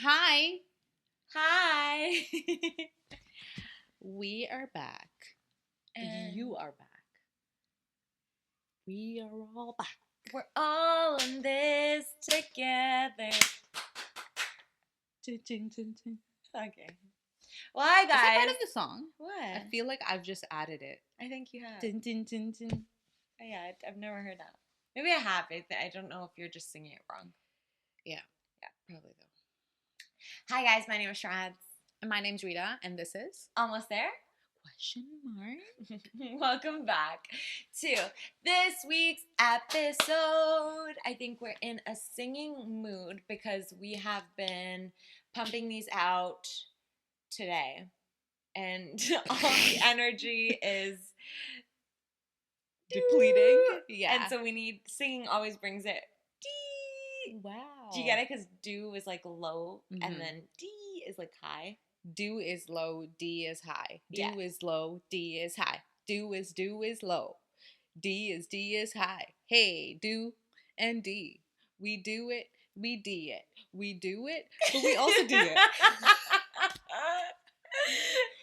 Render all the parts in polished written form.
Hi. Hi. We are back. And You are back. We are all back. we're all in this together. Okay. Well, hi Is that part guys. of the song? What? I feel like I've just added it. I think you have. Dun, dun, dun, dun. Oh, yeah, I've never heard that. Maybe I have. I don't know if you're just singing it wrong. Yeah, probably though. Hi guys, my name is Shrads. And my name's Rita, and this is Almost there? Question Mark. Welcome back to this week's episode. I think we're in a singing mood because we have been pumping these out today. And all the energy is Depleting. Yeah. And so we need, singing always brings it. D. Wow. Do you get it? Because do is like low and Mhm. then D is like high. Do is low, D is high. Do Yeah. is low, D is high. Do is low. D is high. Hey, do and D. We do it, we D it. We do it, but we also D it.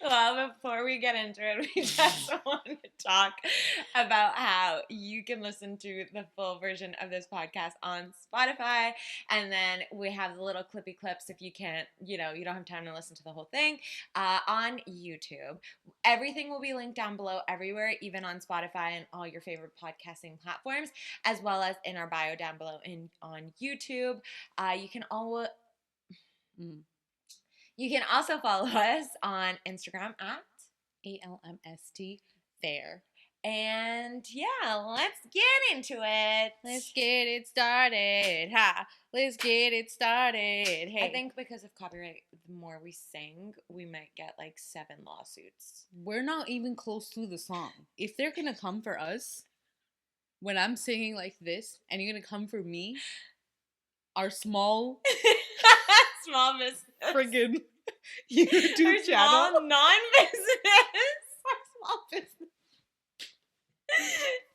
Well, before we get into it, we just want to talk about how you can listen to the full version of this podcast on Spotify. And then we have the little clippy clips if you can't, you don't have time to listen to the whole thing, on YouTube. Everything will be linked down below everywhere, even on Spotify and all your favorite podcasting platforms, as well as in our bio down below on YouTube. You can always... You can also follow us on Instagram at ALMST Fair. And yeah, let's get into it. Let's get it started. Ha! Let's get it started. Hey. I think because of copyright, the more we sing, we might get like 7 lawsuits. We're not even close to the song. If they're gonna come for us when I'm singing like this, and you're gonna come for me, our small business. friggin' YouTube channel. Small non-business. Our small business.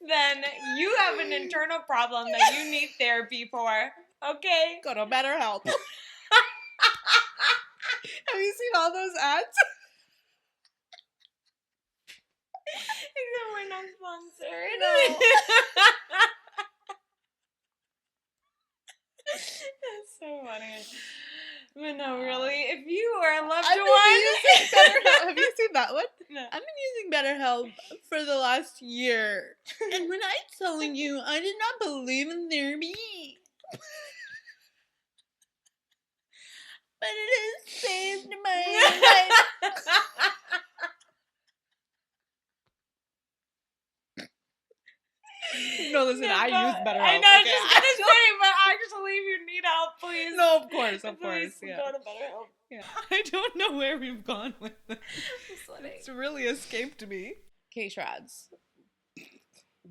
Then you have an internal problem that you need therapy for. Okay? Go to BetterHelp. Have you seen all those ads? Except we're not sponsored. No. That's so funny. But no, really, if you are a loved I've been one... using BetterHelp. Have you seen that one? No. I've been using BetterHelp for the last year. And when I'm telling you, I did not believe in therapy. But it has saved my life. No, listen, I use BetterHelp. I know, okay? just gonna say, but actually, if you need help, please. No, of course, Please yeah. go to BetterHelp. Yeah. I don't know where we've gone with this. It's really escaped me. Okay, Shrads.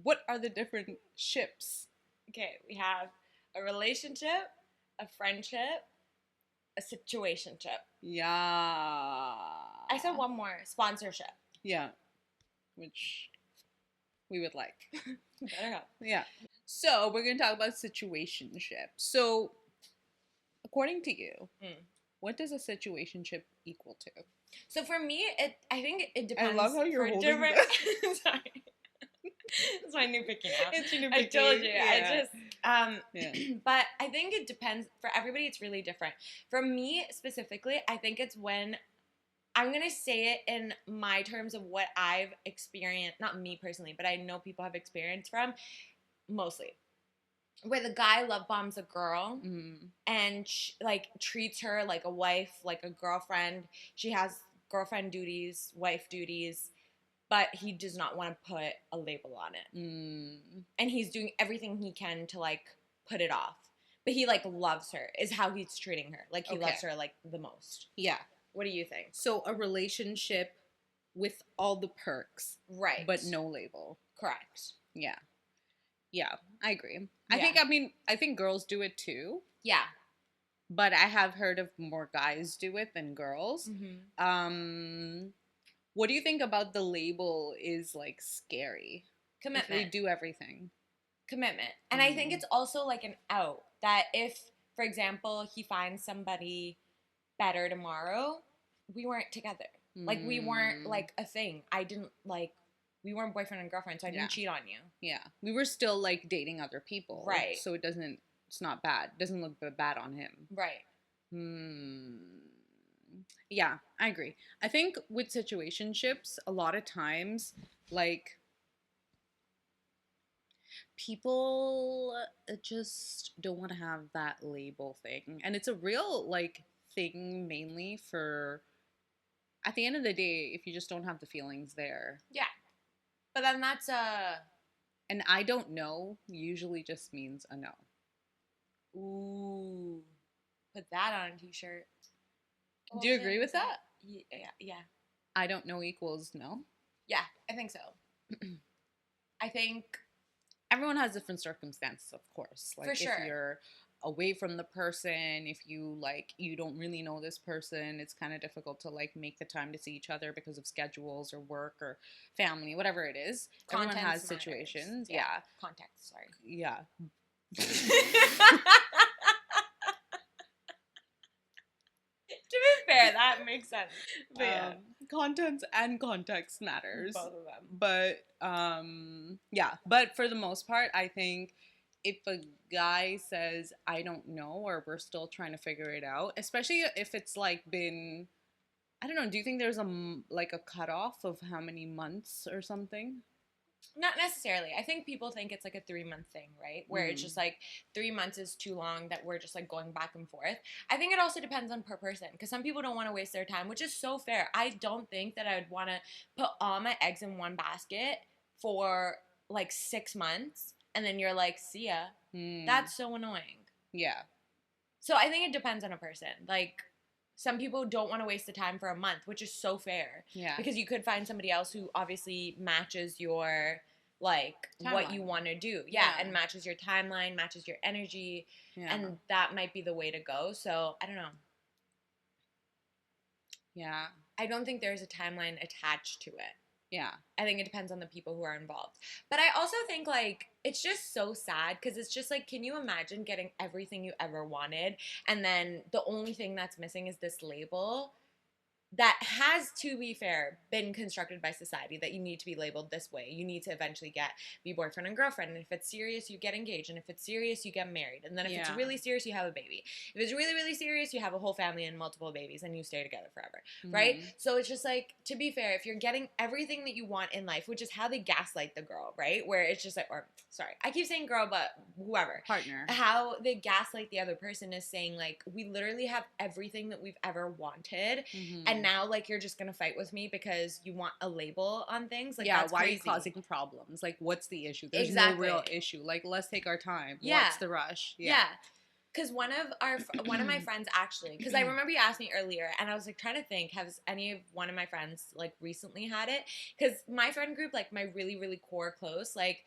What are the different ships? Okay, we have a relationship, a friendship, a situationship. Yeah. I said one more, sponsorship. Yeah. Which we would like. BetterHelp. Yeah. So we're going to talk about situationship. So according to you, what does a situationship equal to? So for me, I think it depends. I love how you're holding different... Sorry. It's my new picking out. It's your new I picking. told you. Yeah. I just but I think it depends. For everybody, it's really different. For me specifically, I think it's when I'm gonna say it in my terms of what I've experienced. Not me personally, but I know people have experienced from mostly. Where the guy love bombs a girl and like treats her like a wife, like a girlfriend. She has girlfriend duties, wife duties, but he does not want to put a label on it. And he's doing everything he can to like put it off. But he like loves her, is how he's treating her. Like he loves her like the most. Yeah. What do you think? So a relationship with all the perks. Right. But no label. Correct. Yeah. Yeah, I agree. Yeah. I think girls do it too. Yeah. But I have heard of more guys do it than girls. What do you think about the label is like scary? Commitment. If they do everything. Commitment. And I think it's also like an out that if, for example, he finds somebody better tomorrow, we weren't together. Like, we weren't, Mm. like, a thing. I didn't, like, we weren't boyfriend and girlfriend, so I Yeah. didn't cheat on you. Yeah. We were still, like, dating other people. Right. So it's not bad. It doesn't look bad on him. Right. Yeah, I agree. I think with situationships, a lot of times, like, people just don't want to have that label thing. And it's a real, like, thing mainly for, at the end of the day, if you just don't have the feelings there. Yeah. But then that's And I don't know usually just means a no. ooh, put that on a t-shirt. Do you agree with that? Yeah. I don't know equals no. Yeah, I think so. I think Everyone has different circumstances, of course. Like, for sure. if you're away from the person, if you, like, you don't really know this person, it's kind of difficult to, like, make the time to see each other because of schedules or work or family, whatever it is. Everyone has Contents situations. matters. Yeah. Context, sorry. Yeah. To be fair, that makes sense. But yeah. Contents and context matters. Both of them. But yeah, but for the most part, I think if a guy says I don't know, or we're still trying to figure it out, especially if it's like been, I don't know, do you think there's like a cutoff of how many months or something? Not necessarily. I think people think it's like a 3-month thing, right? Where it's just like 3 months is too long that we're just like going back and forth. I think it also depends on per person because some people don't want to waste their time, which is so fair. I don't think that I would want to put all my eggs in one basket for like 6 months and then you're like, see ya. That's so annoying. Yeah. So I think it depends on a person. Like, some people don't want to waste the time for a month, which is so fair. Yeah. Because you could find somebody else who obviously matches your, like, timeline. What you want to do. Yeah, and matches your timeline, matches your energy. Yeah. And that might be the way to go. So, I don't know. Yeah. I don't think there's a timeline attached to it. Yeah. I think it depends on the people who are involved. But I also think, like, it's just so sad because it's just like, can you imagine getting everything you ever wanted and then the only thing that's missing is this label that has, to be fair, been constructed by society that you need to be labeled this way. You need to eventually be boyfriend and girlfriend. And if it's serious, you get engaged. And if it's serious, you get married. And then if it's really serious, you have a baby. If it's really, really serious, you have a whole family and multiple babies and you stay together forever, right? So it's just like, to be fair, if you're getting everything that you want in life, which is how they gaslight the girl, right? Where it's just like, or sorry, I keep saying girl, but whoever. Partner. How they gaslight the other person is saying, like, we literally have everything that we've ever wanted. And now, like, you're just gonna fight with me because you want a label on things. Like, that's why crazy. are you causing problems? Like, what's the issue? There's exactly. no real issue. Like, let's take our time. Yeah. What's the rush? Yeah. Because one of my friends actually, because I remember you asked me earlier, and I was like trying to think, has one of my friends like recently had it? Because my friend group, like my really, really core close, like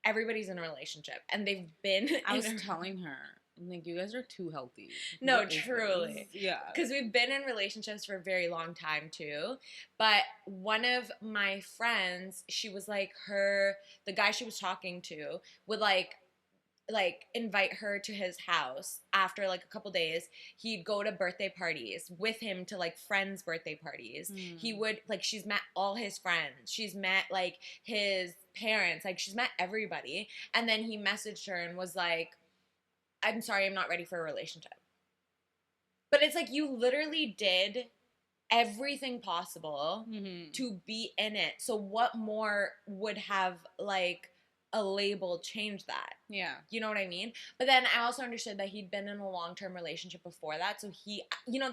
everybody's in a relationship, and they've been. I was telling her, I'm like, you guys are too healthy. No, truly. Yeah. Because we've been in relationships for a very long time too. But one of my friends, she was like the guy she was talking to would like invite her to his house after like a couple days. He'd go to birthday parties with him to like friends' birthday parties. He would like, she's met all his friends. She's met like his parents. Like, she's met everybody. And then he messaged her and was like, I'm sorry, I'm not ready for a relationship. But it's like, you literally did everything possible to be in it. So what more would have like a label change that? Yeah. You know what I mean? But then I also understood that he'd been in a long-term relationship before that. So he,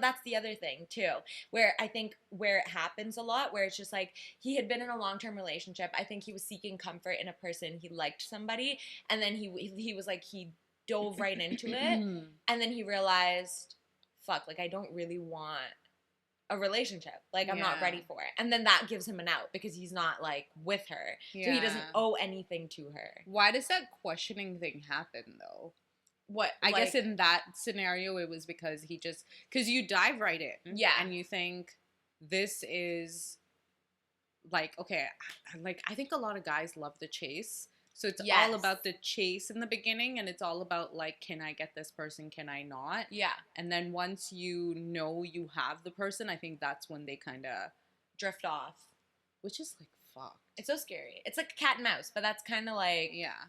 that's the other thing too, where I think where it happens a lot, where it's just like, he had been in a long-term relationship. I think he was seeking comfort in a person. He liked somebody. And then he was like, he dove right into it. And then he realized, fuck, like, I don't really want a relationship. Like, I'm not ready for it. And then that gives him an out because he's not like with her. Yeah. So he doesn't owe anything to her. Why does that questioning thing happen though? What? I guess in that scenario it was because because you dive right in. Yeah. And you think this is like, okay, like I think a lot of guys love the chase. So it's all Yes. about the chase in the beginning, and it's all about like, can I get this person? Can I not? Yeah. And then once you know you have the person, I think that's when they kind of, Drift off. which is like fucked. It's so scary. It's like a cat and mouse, but that's kind of like Yeah,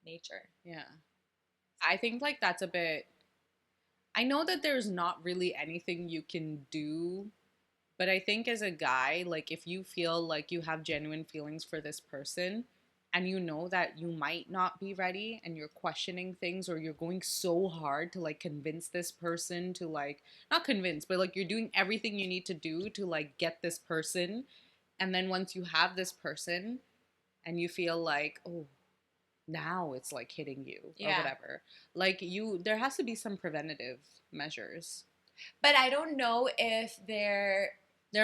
nature. yeah. I think like that's a bit. I know that there's not really anything you can do, but I think as a guy, like if you feel like you have genuine feelings for this person and you know that you might not be ready and you're questioning things or you're going so hard to like convince this person to like, not convince, but like you're doing everything you need to do to like get this person. And then once you have this person and you feel like, oh, now it's like hitting you or Yeah. whatever, like there has to be some preventative measures. But I don't know if They're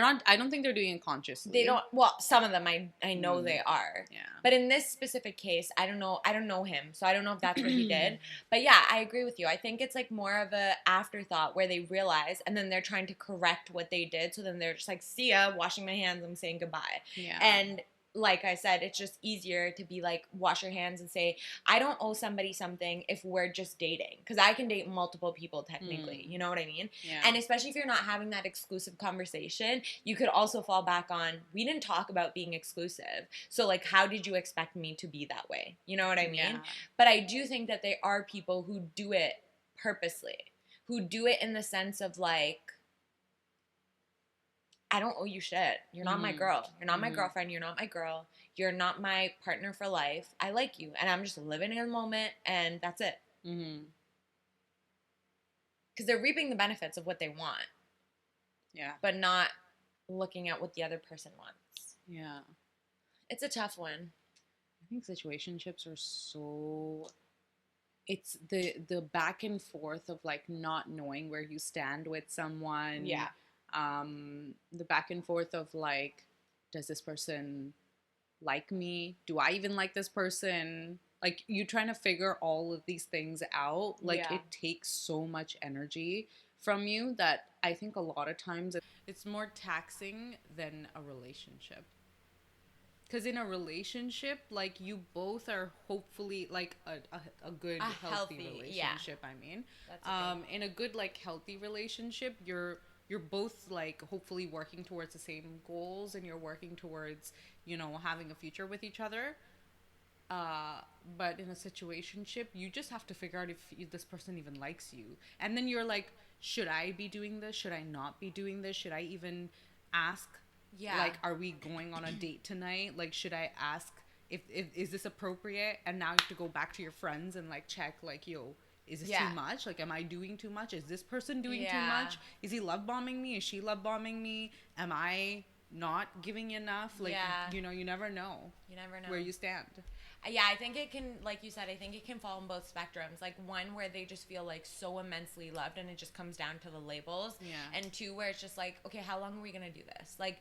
not, I don't think they're doing it consciously. they don't. Well, some of them I know they are. Yeah. But in this specific case, I don't know. I don't know him, so I don't know if that's what he did. But yeah, I agree with you. I think it's like more of a afterthought where they realize, and then they're trying to correct what they did. So then they're just like, "See ya, washing my hands. I'm saying goodbye." Yeah. And like I said, it's just easier to be like, wash your hands and say, I don't owe somebody something if we're just dating. Because I can date multiple people technically. You know what I mean? Yeah. And especially if you're not having that exclusive conversation, you could also fall back on, we didn't talk about being exclusive. So, like, how did you expect me to be that way? You know what I mean? Yeah. But I do think that there are people who do it purposely, who do it in the sense of, like, I don't owe you shit. You're not my girl. You're not my girlfriend. You're not my girl. You're not my partner for life. I like you. And I'm just living in the moment, and that's it. Mm-hmm. Because they're reaping the benefits of what they want. Yeah. But not looking at what the other person wants. Yeah. It's a tough one. I think situationships are so, it's the back and forth of like not knowing where you stand with someone. Yeah. The back and forth of like, does this person like me? Do I even like this person? Like, you trying to figure all of these things out. Like, Yeah. it takes so much energy from you that I think a lot of times it's more taxing than a relationship. Because in a relationship, like, you both are hopefully like a good healthy relationship. Yeah. I mean, That's in a good like healthy relationship, you're both like hopefully working towards the same goals and you're working towards, you know, having a future with each other. But in a situationship, you just have to figure out if this person even likes you, and then you're like, should I be doing this? Should I not be doing this? Should I even ask? Yeah. Like, are we going on a date tonight? Like, should I ask if is this appropriate? And now you have to go back to your friends and like check, like, yo, is this too much? Like, am I doing too much? Is this person doing too much? Is he love bombing me? Is she love bombing me? Am I not giving enough? Like, you know, you never know. You never know where you stand. Yeah, I think it can, like you said, I think it can fall on both spectrums. Like, one where they just feel like so immensely loved and it just comes down to the labels. Yeah. And two, where it's just like, okay, how long are we going to do this? Like,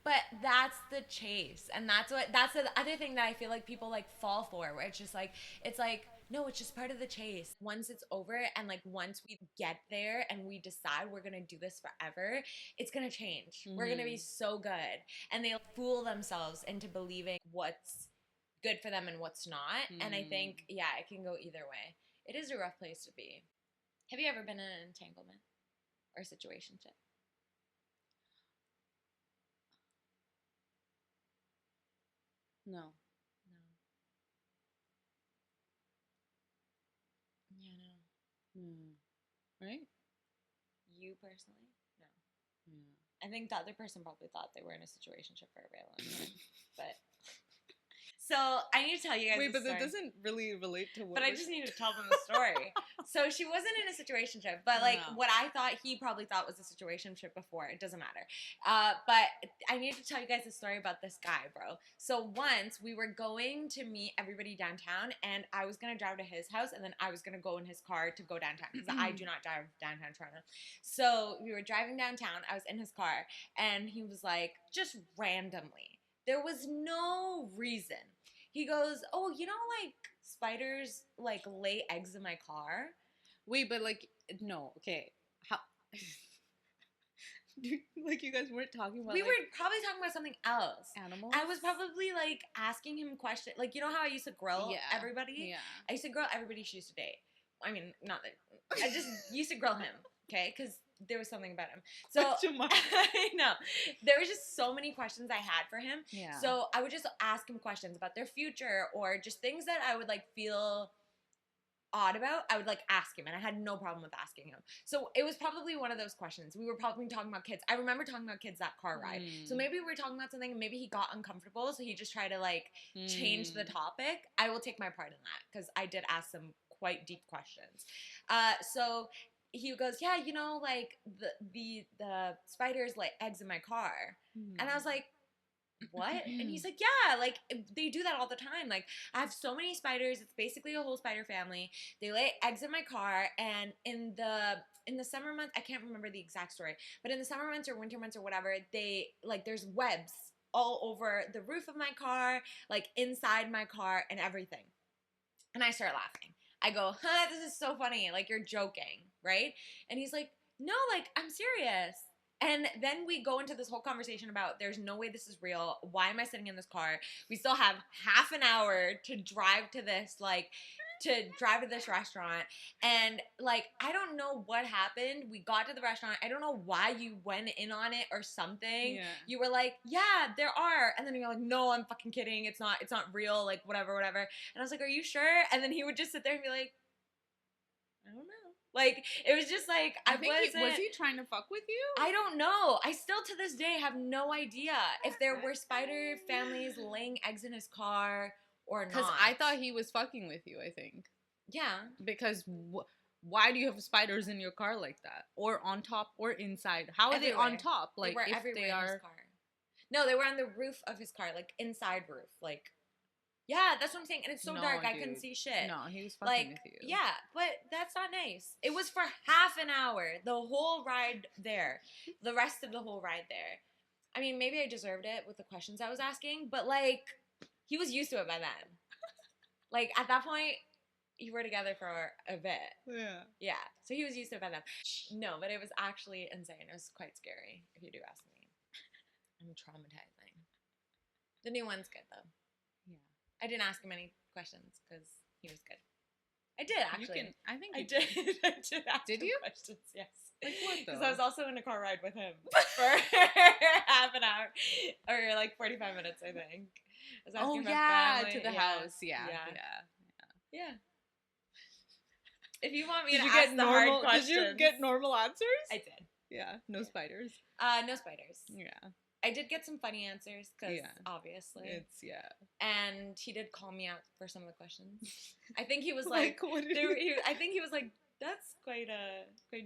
but that's the chase. And that's the other thing that I feel like people like fall for, where it's like, no, it's just part of the chase. Once it's over and like once we get there and we decide we're going to do this forever, it's going to change. We're going to be so good. And they'll fool themselves into believing what's good for them and what's not. And I think, yeah, it can go either way. It is a rough place to be. Have you ever been in an entanglement or situationship? No. Yeah, no. Right? You personally? No. Yeah. I think the other person probably thought they were in a situationship for a very long time. But so I need to tell you guys. Wait, but story. that doesn't really relate to what. But I just need to tell them the story. So she wasn't in a situationship, but like what I thought he probably thought was a situationship before. It doesn't matter. But I need to tell you guys a story about this guy, bro. So once we were going to meet everybody downtown, and I was gonna drive to his house, and then I was gonna go in his car to go downtown because I do not drive downtown Toronto. So we were driving downtown. I was in his car, and he was like, just randomly. There was no reason. He goes, oh, you know, like, spiders, like, lay eggs in my car? Wait, but, like, no, okay. How? Like, you guys weren't talking about, We like, were probably talking about something else. animals? I was probably, like, asking him questions. Like, you know how I used to grill everybody? Yeah. I used to grill everybody she used to date. I mean, not that. I just used to grill him, okay? Because there was something about him. So, I know. There was just so many questions I had for him. Yeah. So, I would just ask him questions about their future or just things that I would, like, feel odd about. I would, like, ask him, and I had no problem with asking him. So it was probably one of those questions. We were probably talking about kids. I remember talking about kids that car ride. So maybe we were talking about something, and maybe he got uncomfortable, so he just tried to, like, change the topic. I will take my part in that, because I did ask some quite deep questions. So he goes, yeah, you know, like, the spiders lay eggs in my car. And I was like, what? And he's like, yeah, like, they do that all the time. Like, I have so many spiders. It's basically a whole spider family. They lay eggs in my car, and in the summer months, I can't remember the exact story, but in the summer months or winter months or whatever, they, like, there's webs all over the roof of my car, like, inside my car and everything. And I start laughing. I go, this is so funny. Like, you're joking, right? And he's like, no, like, I'm serious. And then we go into this whole conversation about there's no way this is real. Why am I sitting in this car? We still have half an hour to drive to this, restaurant. And, like, I don't know what happened. We got to the restaurant. I don't know why you went in on it or something. Yeah. You were like, yeah, there are. And then you're like, no, I'm fucking kidding. It's not real. Like, whatever. And I was like, are you sure? And then he would just sit there and be like, I don't know. Like, it was just like, was he trying to fuck with you? I don't know. I still to this day have no idea if there were spider families laying eggs in his car or not. Because I thought he was fucking with you, I think. Yeah. Because why do you have spiders in your car like that? Or on top or inside? How are they on top? Like, they were if everywhere they are... in his car. No, they were on the roof of his car, like, inside roof. Like, yeah, that's what I'm saying. And it's so dark, I couldn't see shit. No, he was fucking with you. Yeah, but that's not nice. It was for half an hour, the whole ride there. The rest of the whole ride there. I mean, maybe I deserved it with the questions I was asking, but, like, he was used to it by then. Like, at that point, you were together for a bit. Yeah. Yeah, so he was used to it by then. No, but it was actually insane. It was quite scary, if you do ask me. And traumatizing. The new one's good, though. I didn't ask him any questions because he was good. I did, actually. I think I did. I did ask him questions, yes. Like what, though? Because I was also in a car ride with him for half an hour. Or, like, 45 minutes, I think. I was asking about family. To the house. Yeah. If you want me to ask the hard questions. Did you get normal answers? I did. Yeah. No spiders. No spiders. Yeah. I did get some funny answers because obviously and he did call me out for some of the questions. I think he was like, I think he was like, that's quite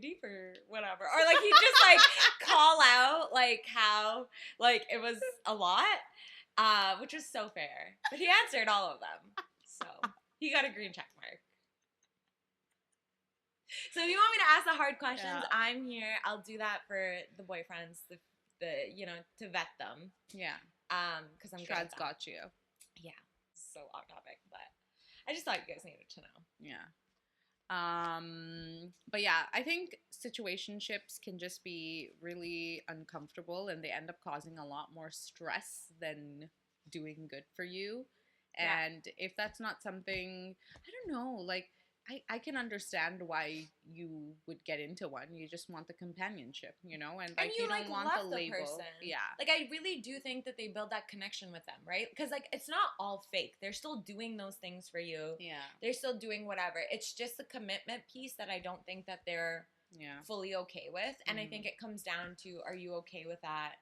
deep or whatever, or like he just like call out like how like it was a lot, which was so fair. But he answered all of them, so he got a green check mark. So if you want me to ask the hard questions, I'm here. I'll do that for the boyfriends. The you know, to vet them. Yeah. Because I'm Shrad's got you. Yeah. So off topic, but I just thought you guys needed to know. Yeah. But yeah, I think situationships can just be really uncomfortable and they end up causing a lot more stress than doing good for you. And if that's not something, I don't know, like, I can understand why you would get into one. You just want the companionship, you know? And, like, you don't want the label. Person. Yeah. Like, I really do think that they build that connection with them, right? Because, like, it's not all fake. They're still doing those things for you. Yeah. They're still doing whatever. It's just the commitment piece that I don't think that they're fully okay with. And I think it comes down to, are you okay with that?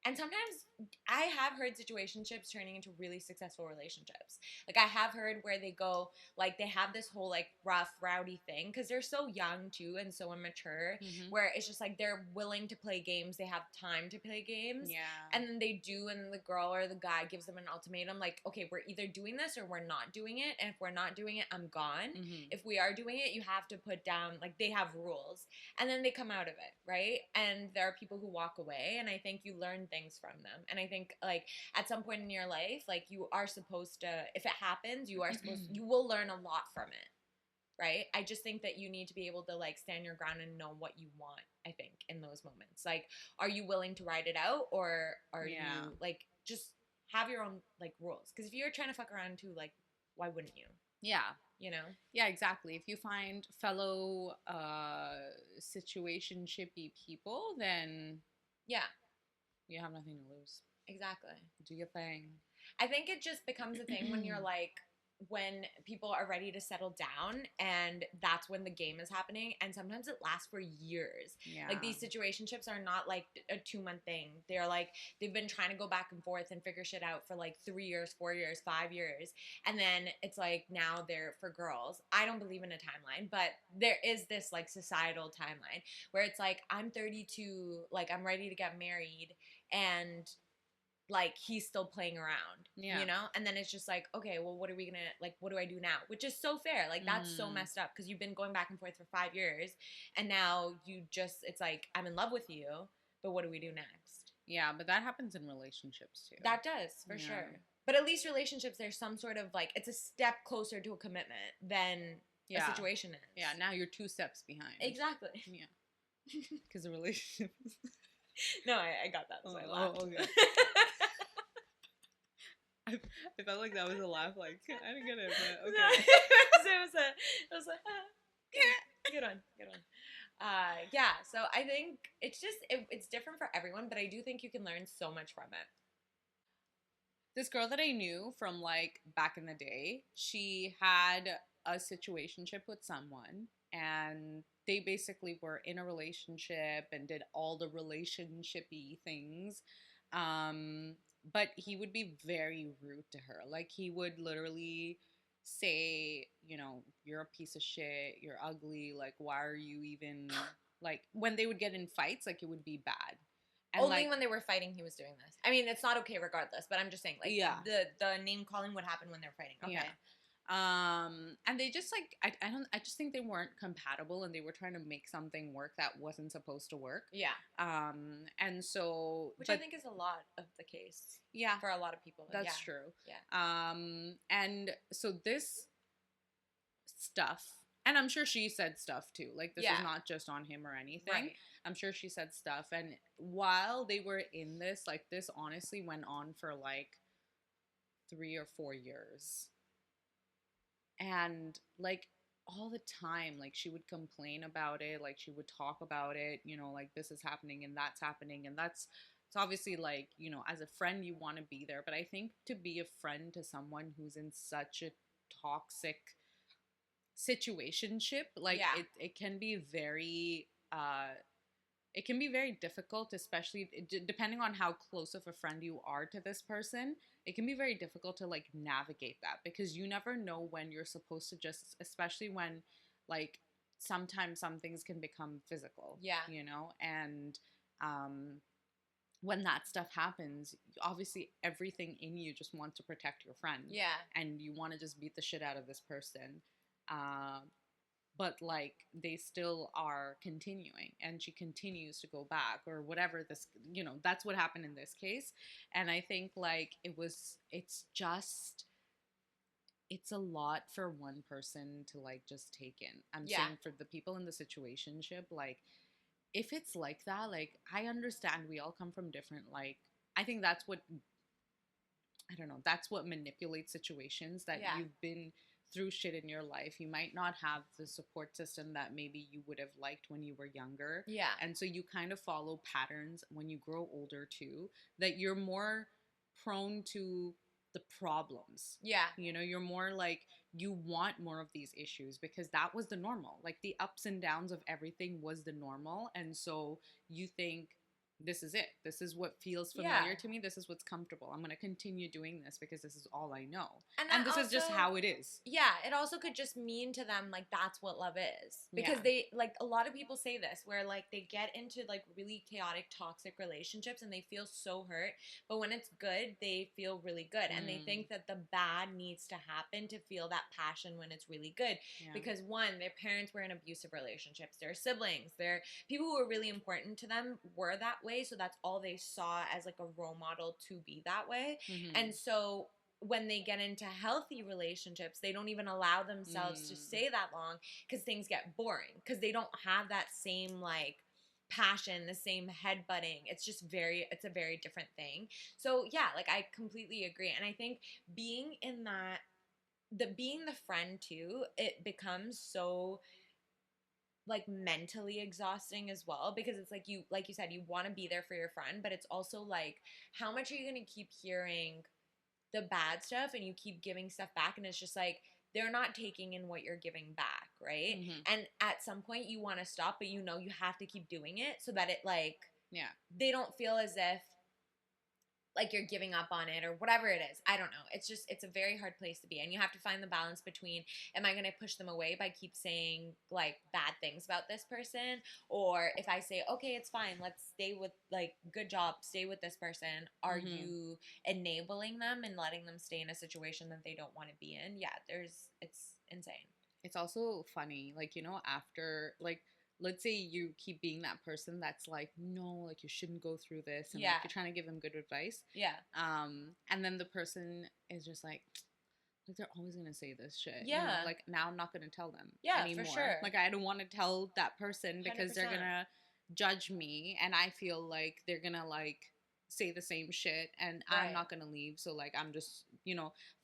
And sometimes I have heard situationships turning into really successful relationships. Like, I have heard where they go, like, they have this whole, like, rough, rowdy thing because they're so young, too, and so immature, where it's just, like, they're willing to play games. They have time to play games. Yeah. And then they do, and the girl or the guy gives them an ultimatum, like, okay, we're either doing this or we're not doing it. And if we're not doing it, I'm gone. If we are doing it, you have to put down, like, they have rules. And then they come out of it, right? And there are people who walk away, and I think you learn things from them. And I think, like, at some point in your life, like, you are supposed to, if it happens, you will learn a lot from it, right? I just think that you need to be able to, like, stand your ground and know what you want, I think, in those moments? Like, are you willing to ride it out, or are Yeah. you like just have your own like rules? Because if you're trying to fuck around too, like, why wouldn't you? Yeah. You know? Yeah, exactly. If you find fellow situationshipy people, then Yeah, you have nothing to lose. exactly. Do your thing. I think it just becomes a thing when you're like, when people are ready to settle down, and that's when the game is happening, and sometimes it lasts for years. Yeah. Like, these situationships are not like a 2-month thing. They're like, they've been trying to go back and forth and figure shit out for like 3 years, 4 years, 5 years, and then it's like now they're for girls. I don't believe in a timeline, but there is this like societal timeline where it's like, I'm 32, like I'm ready to get married, and like he's still playing around, Yeah. and then it's just like, okay, well, what are we gonna, like, what do I do now? Which is so fair. Like, that's so messed up, because you've been going back and forth for 5 years, and now you just, it's like, I'm in love with you, but what do we do next? Yeah, but that happens in relationships too. That does, for Yeah. sure. But at least relationships, there's some sort of like, it's a step closer to a commitment than a situation is. Yeah, now you're 2 steps behind. Exactly. Yeah. Because the relationship is... No, I got that, so I laughed. Okay. I felt like that was a laugh, like, I didn't get it, but okay. No, it was a good one. Yeah, so I think it's just, it's different for everyone, but I do think you can learn so much from it. This girl that I knew from, like, back in the day, she had a situationship with someone, and they basically were in a relationship and did all the relationshipy things. But he would be very rude to her. Like, he would literally say, you're a piece of shit, you're ugly, like, why are you even, like, when they would get in fights, like, it would be bad. And Only like, when they were fighting, he was doing this. I mean, it's not okay regardless, but I'm just saying, like, Yeah. the name calling would happen when they're fighting. Okay. Yeah. And they just, like, I just think they weren't compatible, and they were trying to make something work that wasn't supposed to work. Yeah. And so, Which I think is a lot of the case. Yeah, for a lot of people. that's true. Yeah. And so this stuff, and I'm sure she said stuff too. Like, this is not just on him or anything. Right. I'm sure she said stuff. And while they were in this, like, this honestly went on for like 3 or 4 years. And like, all the time, like, she would complain about it, like, she would talk about it, like, this is happening and that's happening, and that's, it's obviously, like, as a friend you want to be there, but I think to be a friend to someone who's in such a toxic situationship, like, it can be very it can be very difficult, especially depending on how close of a friend you are to this person. It can be very difficult to, like, navigate that, because you never know when you're supposed to just, especially when, like, sometimes some things can become physical. Yeah. And when that stuff happens, obviously everything in you just wants to protect your friend. Yeah. And you want to just beat the shit out of this person. But, like, they still are continuing, and she continues to go back, or whatever this, that's what happened in this case. And I think, like, it's a lot for one person to, like, just take in. I'm saying for the people in the situationship, like, if it's like that, like, I understand we all come from different, like, I think that's what, I don't know, that's what manipulates situations, that you've been through shit in your life. You might not have the support system that maybe you would have liked when you were younger. Yeah. And so you kind of follow patterns when you grow older too, that you're more prone to the problems. Yeah. You're more like, you want more of these issues, because that was the normal. Like, the ups and downs of everything was the normal. And so you think, this is it. This is what feels familiar to me. This is what's comfortable. I'm going to continue doing this because this is all I know. And this is just how it is. Yeah, it also could just mean to them, like, that's what love is. Because they, like, a lot of people say this, where, like, they get into, like, really chaotic, toxic relationships and they feel so hurt. But when it's good, they feel really good. And they think that the bad needs to happen to feel that passion when it's really good. Yeah. Because, one, their parents were in abusive relationships. Their siblings, their people who were really important to them were that way. So that's all they saw as, like, a role model to be that way. Mm-hmm. And so when they get into healthy relationships, they don't even allow themselves to stay that long, because things get boring, because they don't have that same, like, passion, the same headbutting. It's a very different thing. So yeah, like I completely agree. And I think being in that, being the friend too, it becomes so like mentally exhausting as well, because it's like you said, you want to be there for your friend, but it's also like, how much are you going to keep hearing the bad stuff and you keep giving stuff back, and it's just like they're not taking in what you're giving back, right? Mm-hmm. And at some point you want to stop, but you know you have to keep doing it so that it like Yeah. they don't feel as if like you're giving up on it or whatever it is. I don't know. It's a very hard place to be. And you have to find the balance between, am I going to push them away by keep saying like bad things about this person? Or if I say, okay, it's fine, let's stay with, like, good job, stay with this person. Are Mm-hmm. you enabling them and letting them stay in a situation that they don't want to be in? Yeah, it's insane. It's also funny, like, after, like, let's say you keep being that person that's like, no, like, you shouldn't go through this, and like, Yeah. you're trying to give them good advice. Yeah. And then the person is just like they're always gonna say this shit. Yeah. Like, now I'm not gonna tell them Yeah, anymore. for sure. Like, I don't want to tell that person because they're 100%. gonna judge me, and I feel like they're gonna like say the same shit, and I'm Right. not gonna leave. So like, I'm just,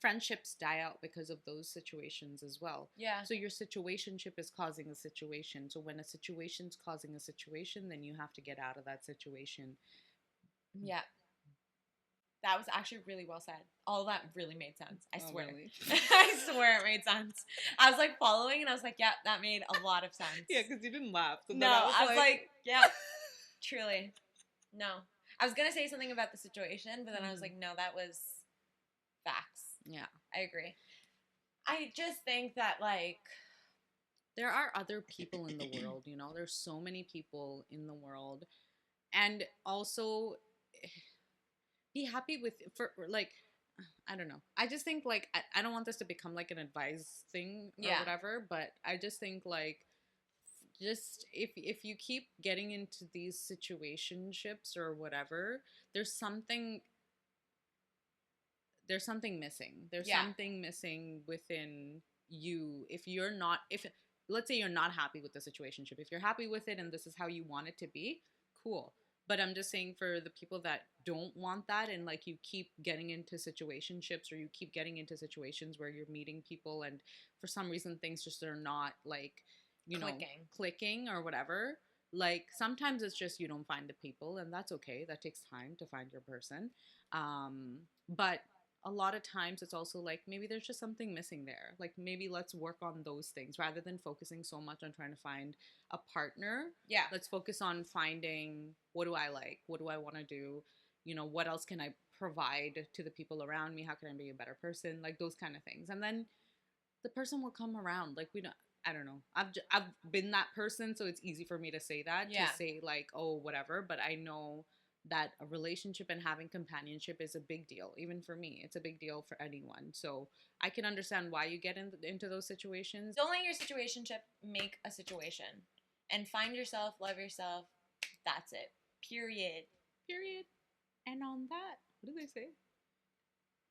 friendships die out because of those situations as well. Yeah. So your situationship is causing a situation. So when a situation's causing a situation, then you have to get out of that situation. Yeah. That was actually really well said. All of that really made sense. I Oh, swear. really? I swear it made sense. I was like following and I was like, yeah, that made a lot of sense. Yeah, because you didn't laugh. So No, then I was like, yeah, truly. No. I was going to say something about the situation, but then I was like, no, that was facts. yeah. I agree. I just think that, like, there are other people in the world, there's so many people in the world. And also be happy with, for like, I don't know. I just think like, I don't want this to become like an advice thing or Yeah. whatever, but I just think like, just if you keep getting into these situationships or whatever, there's something missing. There's Yeah. something missing within you. If let's say you're not happy with the situationship, if you're happy with it and this is how you want it to be, cool. But I'm just saying, for the people that don't want that, and like, you keep getting into situationships, or you keep getting into situations where you're meeting people and for some reason things just are not like, clicking or whatever. Like, sometimes it's just you don't find the people, and that's okay. That takes time to find your person. But a lot of times it's also like, maybe there's just something missing there. Like, maybe let's work on those things rather than focusing so much on trying to find a partner. Yeah. Let's focus on finding, what do I like? What do I want to do? What else can I provide to the people around me? How can I be a better person? Like, those kind of things. And then the person will come around. Like, I don't know. I've been that person, so it's easy for me to say that. Yeah. To say like, oh, whatever. But I know that a relationship and having companionship is a big deal. Even for me, it's a big deal for anyone. So I can understand why you get into those situations. Don't let your situationship make a situation. And find yourself, love yourself. That's it. Period. And on that, what do they say?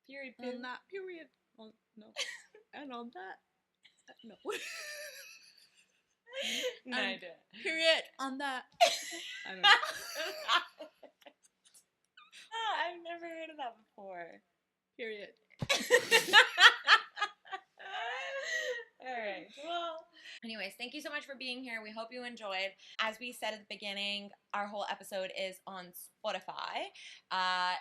Period. On that period. Oh, no. And on that, no. No, I did. Period. On that. I don't know. I've never heard of that before. Period. All right. Well, anyways, thank you so much for being here. We hope you enjoyed. As we said at the beginning, our whole episode is on Spotify.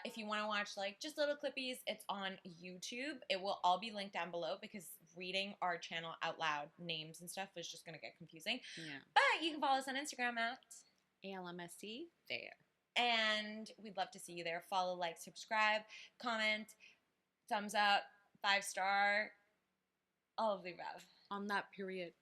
If you want to watch like just little clippies, it's on YouTube. It will all be linked down below, because reading our channel out loud, names and stuff, was just going to get confusing. Yeah. But you can follow us on Instagram at ALMSC there. And we'd love to see you there. Follow, like, subscribe, comment, thumbs up, 5-star, all of the above. On that period.